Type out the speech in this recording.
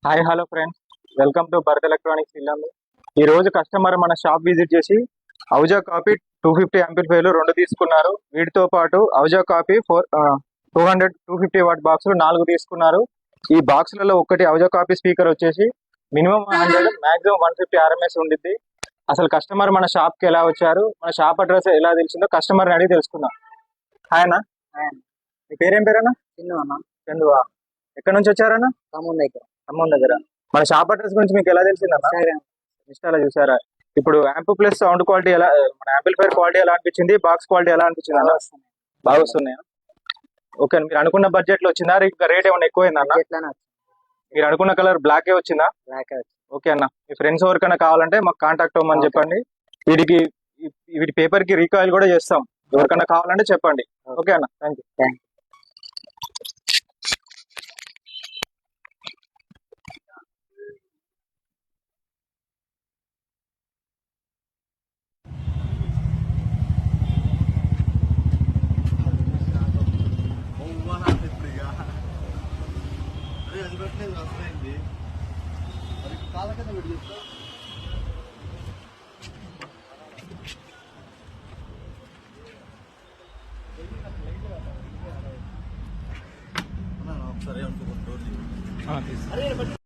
Hi hello friends, welcome to Bharat electronics Yellandu. ఈ రోజు customer మన షాప్ విజిట్ చేసి ఔజా కాపీ 250 యాంప్లిఫైర్లు 2 తీసుకున్నారు. వీటితో పాటు ఔజా కాపీ 250 వాట్ బాక్సులు 4 తీసుకున్నారు. ఈ బాక్సులలో ఒకటి ఔజా కాపీ స్పీకర్ వచ్చేసి మినిమం 100 మాక్సిమం 150 ఆర్ఎంఎస్ ఉండిద్ది. అసలు కస్టమర్ మన షాప్ కి ఎలా వచ్చారు, మన షాప్ అడ్రస్ ఎలా తెలిసిందో కస్టమర్ అడిగి తెలుసుకుందాం. హాయ్ అన్న, మీ పేరేం పేరన్నా? చందువా. ఎక్కడ నుంచి వచ్చారన్నా? ఖమ్మం దగ్గర. మన షాప్ అడ్రస్ గురించి మీకు ఎలా తెలిసిందన్నా? ఇన్స్టాలో చూసారా? ఇప్పుడు యాంప్ ప్లస్ సౌండ్ క్వాలిటీ ఎలా, మన యాంప్లిఫైర్ క్వాలిటీ ఎలా అనిపించింది, బాక్స్ క్వాలిటీ ఎలా అనిపించింది అన్న? బాగా వస్తున్నాయా? ఓకే, మీరు అనుకున్న బడ్జెట్ లో వచ్చిందా, ఇంకా రేట్ ఏమైనా ఎక్కువైందా అన్న? మీరు అనుకున్న కలర్ బ్లాక్ వచ్చిందా? ఓకే అన్న, మీ ఫ్రెండ్స్ ఎవరికైనా కావాలంటే మాకు కాంటాక్ట్ అవ్వమని చెప్పండి. వీటి పేపర్ కి రీకాయిల్ కూడా చేస్తాం, ఎవరికైనా కావాలంటే చెప్పండి. ఓకే అన్న, థ్యాంక్ యూ. సరే అనుకుంటూ